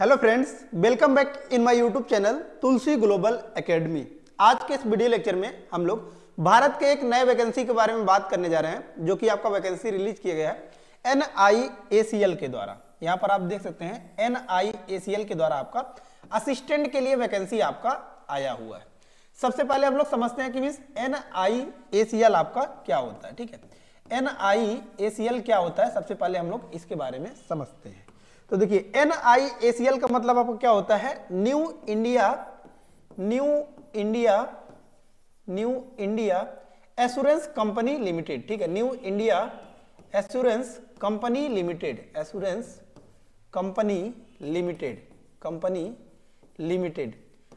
Hello friends, welcome back in my YouTube channel Tulsi global academy. आज के इस video lecture में हम लोग भारत के एक नए वैकेंसी के बारे में बात करने जा रहे हैं, जो कि आपका वैकेंसी रिलीज किया गया है NIACL के द्वारा। यहाँ पर आप देख सकते हैं NIACL के द्वारा आपका असिस्टेंट के लिए वैकेंसी आपका आया हुआ है। सबसे पहले हम लोग समझते हैं कि मीन्स NIACL आपका क्या होता है। ठीक है, NIACL क्या होता है, सबसे पहले हम लोग इसके बारे में समझते हैं। तो देखिए, NIACL का मतलब आपको क्या होता है, new India assurance company limited. ठीक है, new India assurance company limited.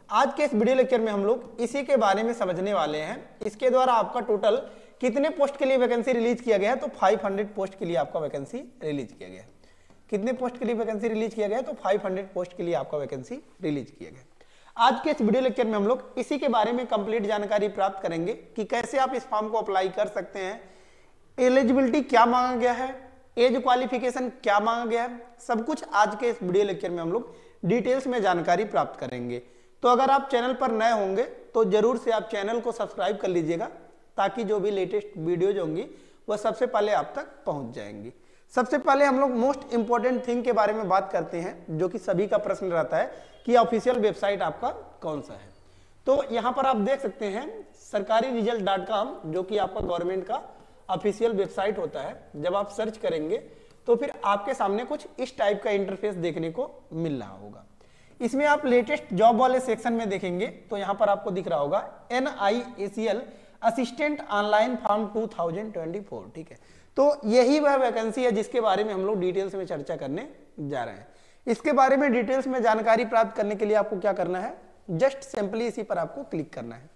आज के इस वीडियो लेक्चर में हम लोग इसी के बारे में समझने वाले हैं। इसके द्वारा आपका टोटल कितने पोस्ट के लिए वैकेंसी रिलीज किया गया है, तो 500 पोस्ट के लिए आपका वैकेंसी रिलीज किया गया है। कितने पोस्ट के लिए वैकेंसी रिलीज किया गया है, तो 500 पोस्ट के लिए आपका वैकेंसी रिलीज किया गया। आज के इस वीडियो लेक्चर में हम लोग इसी के बारे में कंप्लीट जानकारी प्राप्त करेंगे कि कैसे आप इस फॉर्म को अप्लाई कर सकते हैं, एलिजिबिलिटी क्या मांगा गया है, एज क्वालिफिकेशन क्या मांगा गया है, सब कुछ आज के इस वीडियो लेक्चर में हम लोग डिटेल्स में जानकारी प्राप्त करेंगे। तो अगर आप चैनल पर नए होंगे तो जरूर से आप चैनल को सब्सक्राइब कर लीजिएगा, ताकि जो भी लेटेस्ट वीडियोज होंगी वह सबसे पहले आप तक पहुंच जाएंगी। सबसे पहले हम लोग मोस्ट इंपॉर्टेंट थिंग के बारे में बात करते हैं, जो कि सभी का प्रश्न रहता है कि ऑफिशियल वेबसाइट आपका कौन सा है। तो यहाँ पर आप देख सकते हैं sarkariresult.com, जो कि आपका गवर्नमेंट का ऑफिशियल वेबसाइट होता है। जब आप सर्च करेंगे तो फिर आपके सामने कुछ इस टाइप का इंटरफेस देखने को मिल रहा होगा। इसमें आप लेटेस्ट जॉब वाले सेक्शन में देखेंगे तो यहाँ पर आपको दिख रहा होगा NIACL असिस्टेंट ऑनलाइन फॉर्म 2024। ठीक है, तो यही वह वैकेंसी है जिसके बारे में हम लोग डिटेल्स में चर्चा करने जा रहे हैं। इसके बारे में डिटेल्स में जानकारी प्राप्त करने के लिए आपको क्या करना है, जस्ट सिंपली इसी पर आपको क्लिक करना है।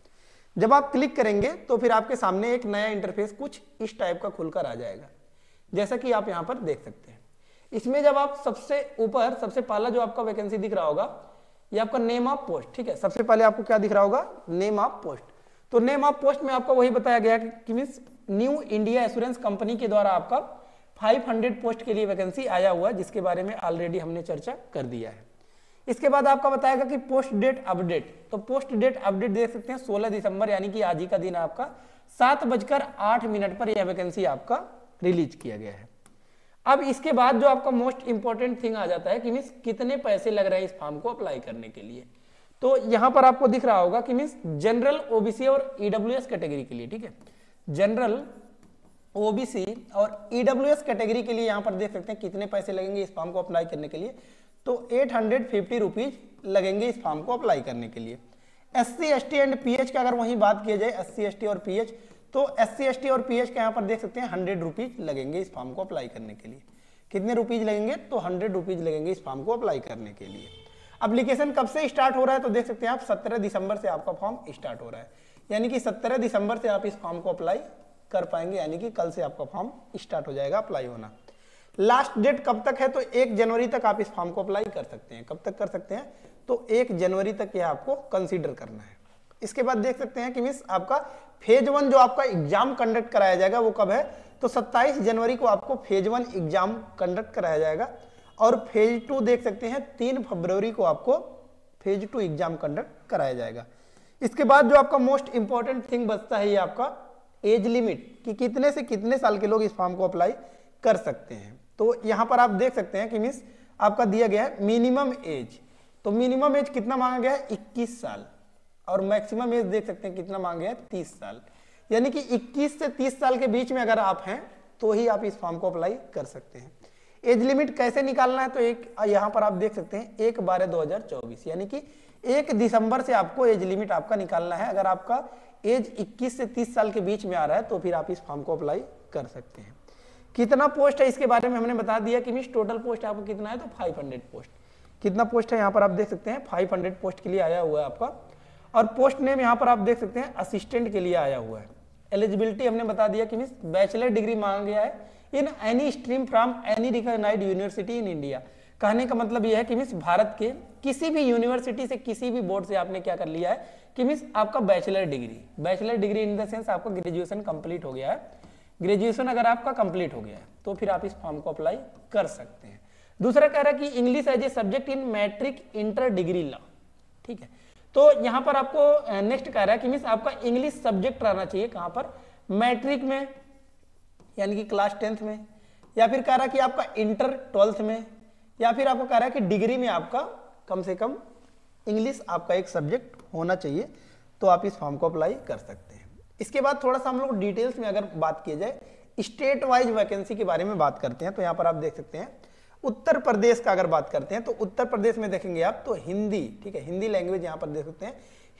जब आप क्लिक करेंगे तो फिर आपके सामने एक नया इंटरफेस कुछ इस टाइप का खुलकर आ जाएगा, जैसा कि आप यहाँ पर देख सकते हैं। इसमें जब आप सबसे ऊपर सबसे पहला जो आपका वैकेंसी दिख रहा होगा, ये आपका नेम ऑफ पोस्ट। ठीक है, सबसे पहले आपको क्या दिख रहा होगा, नेम ऑफ पोस्ट। तो नेम ऑफ पोस्ट में आपको वही बताया गया कि means new India assurance company के द्वारा आपका 500 पोस्ट के लिए वैकेंसी आया हुआ है, जिसके बारे में ऑलरेडी हमने चर्चा कर दिया है। इसके बाद आपका बताएगा कि पोस्ट डेट अपडेट। तो पोस्ट डेट अपडेट देख सकते हैं 16 दिसंबर, यानी कि आज ही का दिन आपका 7:08 पर यह वैकेंसी आपका रिलीज किया गया है। अब इसके बाद जो आपका मोस्ट इंपॉर्टेंट थिंग आ जाता है कि मीन्स कितने पैसे लग रहे हैं इस फॉर्म को अप्लाई करने के लिए। तो यहां पर आपको दिख रहा होगा कि मीन्स जनरल OBC और EWS कैटेगरी के लिए। ठीक है, जनरल OBC और EWS कैटेगरी के लिए यहां पर देख सकते हैं कितने पैसे लगेंगे इस फॉर्म को अप्लाई करने के लिए। तो 850 रुपीज लगेंगे इस फॉर्म को अप्लाई करने के लिए। SC ST एंड PH का अगर वहीं बात किया जाए, SC ST और PH, तो SC ST और PH का यहाँ पर देख सकते हैं 100 रुपीज लगेंगे इस फॉर्म को अप्लाई करने के लिए। कितने रुपीज लगेंगे, तो 100 रुपीज लगेंगे इस फॉर्म को अप्लाई करने के लिए। एप्लीकेशन कब से स्टार्ट हो रहा है, तो देख सकते हैं आप 17 दिसंबर से आपका फॉर्म स्टार्ट हो रहा है, यानी कि 17 दिसंबर से आप इस फॉर्म को अप्लाई कर पाएंगे, यानी कि कल से आपका फॉर्म स्टार्ट हो जाएगा अप्लाई होना। लास्ट डेट कब तक है, तो 1 जनवरी तक आप इस फॉर्म को अप्लाई कर सकते हैं। कब तक कर सकते हैं, तो 1 जनवरी तक यह आपको कंसीडर करना है। इसके बाद देख सकते हैं कि मिस आपका फेज 1 जो आपका एग्जाम कंडक्ट कराया जाएगा वो कब है, तो 27 जनवरी को आपको फेज 1 एग्जाम कंडक्ट कराया जाएगा। और फेज 2 देख सकते हैं 3 फरवरी को आपको फेज 2 एग्जाम कंडक्ट कराया जाएगा। इसके बाद जो आपका मोस्ट इंपॉर्टेंट थिंग बचता है, ये आपका एज लिमिट, कि कितने से कितने साल के लोग इस फॉर्म को अप्लाई कर सकते हैं। तो यहां पर आप देख सकते हैं कि मीन्स आपका दिया गया है मिनिमम एज। तो मिनिमम एज कितना मांगा गया है, 21 साल, और मैक्सिमम एज देख सकते हैं कितना मांगा गया है, 30 साल। यानी कि 21 से 30 साल के बीच में अगर आप हैं तो ही आप इस फॉर्म को अप्लाई कर सकते हैं। एज लिमिट कैसे निकालना है, तो एक यहाँ पर आप देख सकते हैं 1/12/2024, यानी कि 1 दिसंबर से आपको एज लिमिट आपका निकालना है। अगर आपका एज 21 से 30 साल के बीच में आ रहा है तो फिर आप इस फॉर्म को अप्लाई कर सकते हैं। कितना पोस्ट है इसके बारे में हमने बता दिया कि मीन्स टोटल पोस्ट आपको कितना है, तो 500 पोस्ट। कितना पोस्ट है यहाँ पर आप देख सकते हैं 500 पोस्ट के लिए आया हुआ है आपका। और पोस्ट नेम यहाँ पर आप देख सकते हैं असिस्टेंट के लिए आया हुआ है। एलिजिबिलिटी हमने बता दिया कि मीन्स बैचलर डिग्री मांगा गया है in any stream from any recognised university in India. कहने का मतलब यह है कि मीन्स भारत के किसी भी यूनिवर्सिटी से, किसी भी बोर्ड से आपने क्या कर लिया है कि मीन्स आपका bachelor degree in the sense आपका ग्रेजुएशन कंप्लीट हो गया है। ग्रेजुएशन अगर आपका कंप्लीट हो गया है तो फिर आप इस फॉर्म को अप्लाई कर सकते हैं। दूसरा कह रहा है कि English as a subject in matric inter degree law, ठीक है। तो यहां पर आपको नेक्स्ट कह रहा है कि मीन्स आपका इंग्लिश सब्जेक्ट रहना चाहिए कहां पर, मैट्रिक में यानी कि क्लास 10th में, या फिर कह रहा है कि आपका इंटर 12th में, या फिर आपको कह रहा है कि डिग्री में आपका कम से कम इंग्लिश आपका एक सब्जेक्ट होना चाहिए, तो आप इस फॉर्म को अप्लाई कर सकते हैं। इसके बाद थोड़ा सा हम लोग डिटेल्स में अगर बात की जाए स्टेट वाइज वैकेंसी के बारे में बात करते हैं, तो यहाँ पर आप देख सकते हैं उत्तर प्रदेश का अगर बात करते हैं तो उत्तर प्रदेश में देखेंगे आप तो हिंदी, ठीक है, हिंदी लैंग्वेज यहाँ पर देख सकते हैं।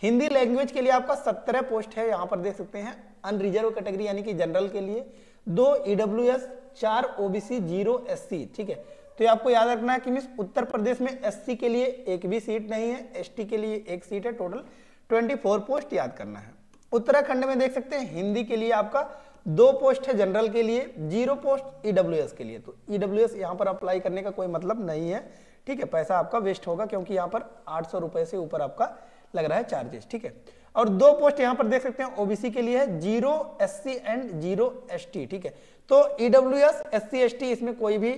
हिंदी लैंग्वेज के लिए आपका 17 पोस्ट है, यहाँ पर देख सकते हैं अनरिजर्व कैटेगरी यानी कि जनरल के लिए 2 ईडब्ल्यूएस, 4 ओबीसी, 0 एससी, ठीक है। तो ये आपको याद रखना है कि मिस उत्तर प्रदेश में एससी के लिए एक भी सीट नहीं है, एसटी के लिए एक सीट है, टोटल 24 पोस्ट याद करना है। उत्तराखंड में देख सकते हैं हिंदी के लिए आपका 2 पोस्ट है जनरल के लिए, 0 पोस्ट ईडब्ल्यूएस के लिए। तो ईडब्ल्यूएस यहाँ पर अप्लाई करने का कोई मतलब नहीं है, ठीक है, पैसा आपका वेस्ट होगा क्योंकि यहाँ पर 800 रुपए से ऊपर आपका लग रहा है चार्जेस, ठीक है। और 2 पोस्ट यहाँ पर देख सकते हैं ओबीसी के लिए है, 0 एससी एंड 0 एसटी, ठीक है। तो ईडब्ल्यूएस, एससी, एसटी इसमें कोई भी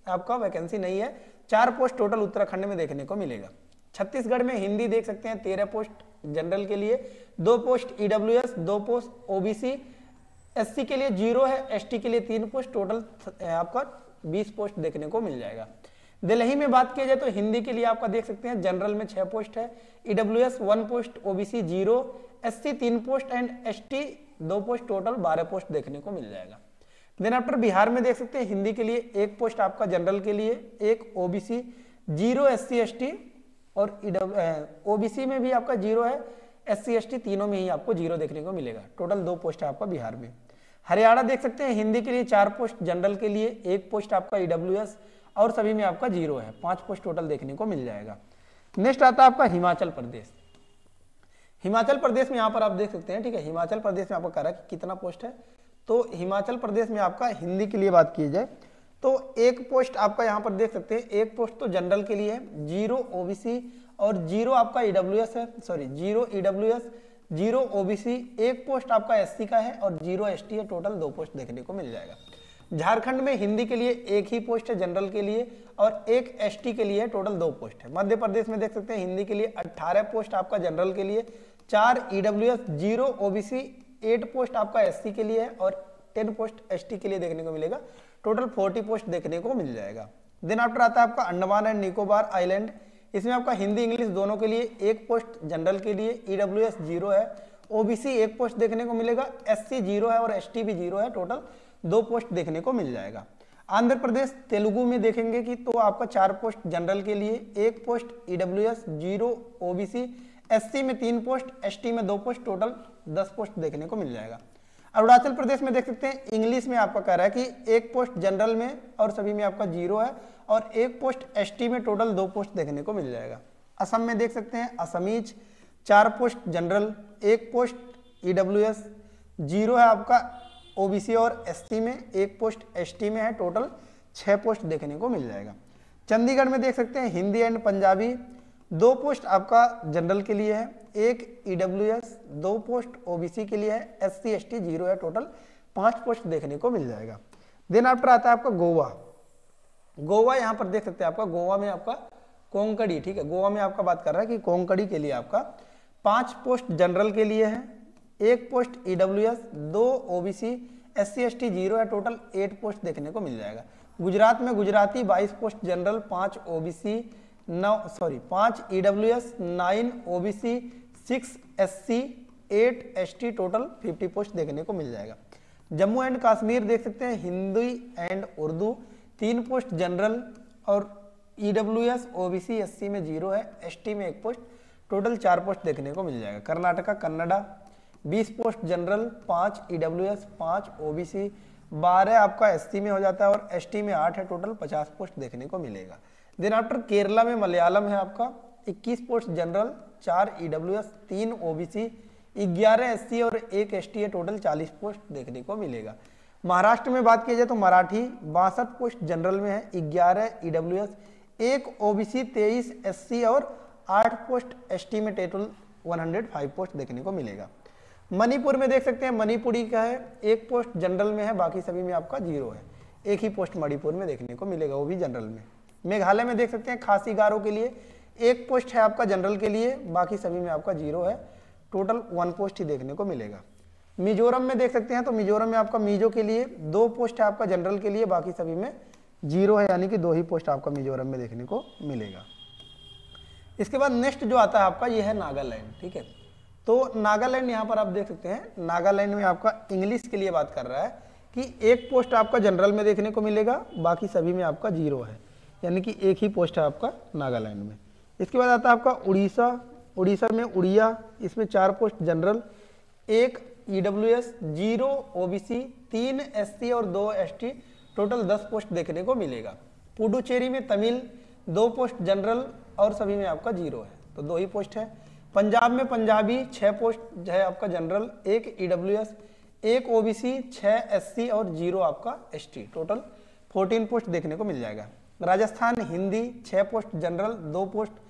आपका वैकेंसी नहीं है। 4 पोस्ट टोटल उत्तराखंड में देखने को मिलेगा। छत्तीसगढ़ में हिंदी देख सकते हैं 13 पोस्ट जनरल के लिए, 2 post EWS, 2 post OBC, SC के लिए 0 है, एसटी के लिए 3 पोस्ट, टोटल आपका 20 पोस्ट देखने को मिल जाएगा। दिल्ली में बात किया जाए तो हिंदी के लिए आपका देख सकते हैं जनरल में 6 पोस्ट है, EWS 1 post, OBC 0, SC 3 post and ST 2 post, total 12 post देखने को मिल जाएगा। देन आफ्टर बिहार में देख सकते हैं हिंदी के लिए 1 पोस्ट आपका जनरल के लिए, 1 ओबीसी, 0 एससी एसटी और ओबीसी में भी आपका 0 है, एससी एसटी तीनों में ही आपको 0 देखने को मिलेगा। टोटल 2 पोस्ट है आपका बिहार में। हरियाणा देख सकते हैं हिंदी के लिए 4 पोस्ट जनरल के लिए, 1 पोस्ट आपका ईडब्ल्यूएस और सभी में आपका 0 है, 5 पोस्ट टोटल देखने को मिल जाएगा। नेक्स्ट आता है आपका हिमाचल प्रदेश। हिमाचल प्रदेश में यहाँ पर आप देख सकते हैं, ठीक है, हिमाचल प्रदेश में आपको कह रहा है कि कितना पोस्ट है। तो हिमाचल प्रदेश में आपका हिंदी के लिए बात की जाए तो 1 पोस्ट आपका यहाँ पर देख सकते हैं, 1 पोस्ट तो जनरल के लिए है, 0 ओबीसी और 0 आपका ईडब्ल्यूएस है, सॉरी 0 ईडब्ल्यूएस, 0 ओबीसी, 1 पोस्ट आपका एससी का है और 0 एसटी है, टोटल 2 पोस्ट देखने को मिल जाएगा। झारखंड में हिंदी के लिए 1 ही पोस्ट है जनरल के लिए और 1 एसटी के लिए, टोटल 2 पोस्ट है। मध्य प्रदेश में देख सकते हैं हिंदी के लिए 18 पोस्ट आपका जनरल के लिए, 4 ईडब्ल्यूएस, 0 ओबीसी, 8 पोस्ट आपका एससी के लिए है और 10 पोस्ट एसटी के लिए देखने को मिलेगा, टोटल 40 पोस्ट देखने को मिल जाएगा। देन आफ्टर आता है आपका अंडमान एंड निकोबार आइलैंड। इसमें आपका हिंदी इंग्लिश दोनों के लिए 1 पोस्ट जनरल के लिए, ईडब्ल्यूएस 0 है, ओबीसी 1 पोस्ट देखने को मिलेगा, एससी 0 है और एसटी भी 0 है, टोटल 2 पोस्ट देखने को मिल जाएगा। आंध्र प्रदेश तेलुगु में देखेंगे कि तो आपका 4 पोस्ट जनरल के लिए, 1 पोस्ट ईडब्ल्यूएस, 0 ओबीसी, एससी में 3 पोस्ट, एसटी में 2 पोस्ट, टोटल 10 पोस्ट देखने को मिल जाएगा। अरुणाचल प्रदेश में देख सकते हैं इंग्लिश में आपका कह रहा है कि 1 पोस्ट जनरल में और सभी में आपका 0 है और 1 पोस्ट एसटी में, टोटल 2 पोस्ट देखने को मिल जाएगा। असम में देख सकते हैं Assamese 4 post general, 1 post EWS, 0 है आपका ओबीसी और एसटी में, 1 पोस्ट एसटी में है, टोटल 6 पोस्ट देखने को मिल जाएगा। चंडीगढ़ में देख सकते हैं हिंदी एंड पंजाबी 2 पोस्ट आपका जनरल के लिए है, 1 ईडब्ल्यूएस, 2 पोस्ट ओबीसी के लिए है, एससी एसटी 0 है, टोटल 5 पोस्ट देखने को मिल जाएगा। देन आफ्टर आता है आपका गोवा। गोवा यहाँ पर देख सकते हैं आपका गोवा में आपका कोंकणी, ठीक है, गोवा में आपका बात कर रहा है कि कोंकणी के लिए आपका 5 पोस्ट जनरल के लिए है, 1 post EWS, 2 OBC, SC ST 0 है, टोटल 8 पोस्ट देखने को मिल जाएगा। गुजरात में Gujarati 22 post general, 5 OBC, 5 EWS, 9 OBC, 6 SC, 8 ST, total 50 post देखने को मिल जाएगा। जम्मू एंड कश्मीर देख सकते हैं Hindi and Urdu 3 post general और ईडब्ल्यूएस, ओबीसी, एससी में 0 है, एसटी में 1 पोस्ट, टोटल 4 पोस्ट देखने को मिल जाएगा। Karnataka Kannada 20 post general, 5 EWS, 5 OBC, 12 आपका एससी में हो जाता है और एसटी में 8 है, टोटल 50 पोस्ट देखने को मिलेगा। देन आफ्टर केरला में मलयालम है आपका 21 post general, 4 EWS, 3 OBC, 11 SC और 1 एसटी है, टोटल 40 पोस्ट देखने को मिलेगा। महाराष्ट्र में बात की जाए तो मराठी 62 पोस्ट जनरल में है, 11 ईडब्ल्यूएस, 1 ओबीसी, 23 एससी और 8 पोस्ट एसटी में, टोटल 105 पोस्ट देखने को मिलेगा। मणिपुर में देख सकते हैं मणिपुरी का है 1 पोस्ट जनरल में है, बाकी सभी में आपका 0 है, 1 ही पोस्ट मणिपुर में देखने को मिलेगा, वो भी जनरल में। मेघालय में देख सकते हैं खासी गारो के लिए 1 पोस्ट है आपका जनरल के लिए, बाकी सभी में आपका 0 है, टोटल 1 पोस्ट ही देखने को मिलेगा। मिजोरम में देख सकते हैं तो मिजोरम में आपका मिजो के लिए 2 पोस्ट है आपका जनरल के लिए, बाकी सभी में 0 है, यानी कि 2 ही पोस्ट आपका मिजोरम में देखने को मिलेगा। इसके बाद नेक्स्ट जो आता है आपका ये है नागालैंड, ठीक है। तो नागालैंड यहाँ पर आप देख सकते हैं, नागालैंड में आपका इंग्लिश के लिए बात कर रहा है कि 1 पोस्ट आपका जनरल में देखने को मिलेगा, बाकी सभी में आपका 0 है, यानी कि 1 ही पोस्ट है आपका नागालैंड में। इसके बाद आता है आपका उड़ीसा, उड़ीसा में उड़िया, इसमें 4 post general, 1 EWS, 0 OBC, 3 SC और 2 ST, टोटल 10 पोस्ट देखने को मिलेगा। पुडुचेरी में तमिल 2 पोस्ट जनरल और सभी में आपका 0 है, तो 2 ही पोस्ट है। पंजाब में पंजाबी 6 पोस्ट है आपका जनरल, 1 EWS, 1 OBC, 6 SC और 0 आपका ST, टोटल 14 पोस्ट देखने को मिल जाएगा। Rajasthan Hindi 6 post general, 2 post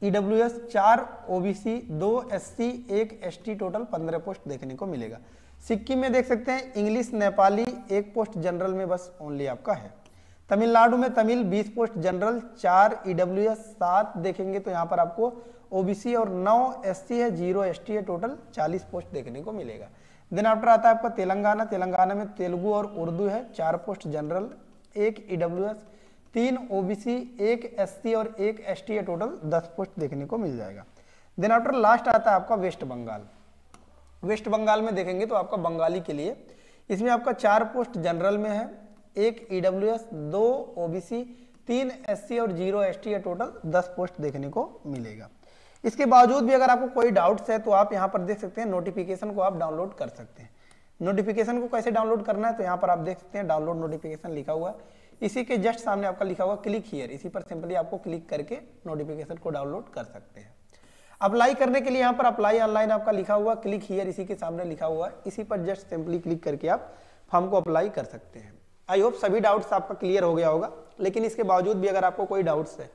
EWS, 4 OBC, 2 SC, 1 ST, total 15 post देखने को मिलेगा। सिक्किम में देख सकते हैं इंग्लिश नेपाली 1 पोस्ट जनरल में बस ओनली आपका है। तमिलनाडु में तमिल 20 पोस्ट जनरल, 4 EWS, 7 देखेंगे तो यहाँ पर आपको OBC और 9 SC है, 0 ST है, टोटल 40 पोस्ट देखने को मिलेगा। देन आफ्टर आता है आपका तेलंगाना, तेलंगाना में तेलुगु और उर्दू है, 4 post general, 1 EWS, 3 OBC, 1 SC और 1 ST है, टोटल 10 पोस्ट देखने को मिल जाएगा। देन आफ्टर लास्ट आता है आपका वेस्ट बंगाल। वेस्ट बंगाल में देखेंगे तो आपका बंगाली के लिए इसमें आपका 4 पोस्ट जनरल में है, 1 EWS, 2 OBC, 3 SC और 0 ST है, टोटल 10 पोस्ट देखने को मिलेगा। इसके बावजूद भी अगर आपको कोई डाउट्स है तो आप यहाँ पर देख सकते हैं नोटिफिकेशन को आप डाउनलोड कर सकते हैं। नोटिफिकेशन को कैसे डाउनलोड करना है तो यहाँ पर आप देख सकते हैं डाउनलोड नोटिफिकेशन लिखा हुआ है, इसी के जस्ट सामने आपका लिखा हुआ क्लिक हियर, इसी पर सिंपली आपको क्लिक करके नोटिफिकेशन को डाउनलोड कर सकते हैं। अप्लाई करने के लिए यहाँ पर अप्लाई ऑनलाइन आपका लिखा हुआ क्लिक हियर, इसी के सामने लिखा हुआ है, इसी पर जस्ट सिंपली क्लिक करके आप फॉर्म को अप्लाई कर सकते हैं। आई होप सभी डाउट्स आपका क्लियर हो गया होगा, लेकिन इसके बावजूद भी अगर आपको कोई डाउट्स है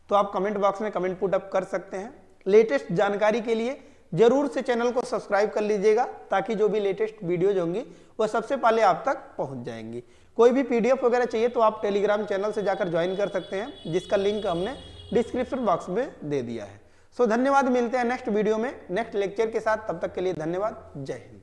तो आप कमेंट बॉक्स में कमेंट पुट अप कर सकते हैं। लेटेस्ट जानकारी के लिए जरूर से चैनल को सब्सक्राइब कर लीजिएगा, ताकि जो भी लेटेस्ट वीडियोज होंगी वह सबसे पहले आप तक पहुंच जाएंगी। कोई भी PDF वगैरह चाहिए तो आप टेलीग्राम चैनल से जाकर ज्वाइन कर सकते हैं, जिसका लिंक हमने डिस्क्रिप्शन बॉक्स में दे दिया है। सो धन्यवाद, मिलते हैं नेक्स्ट वीडियो में नेक्स्ट लेक्चर के साथ, तब तक के लिए धन्यवाद, जय हिंद।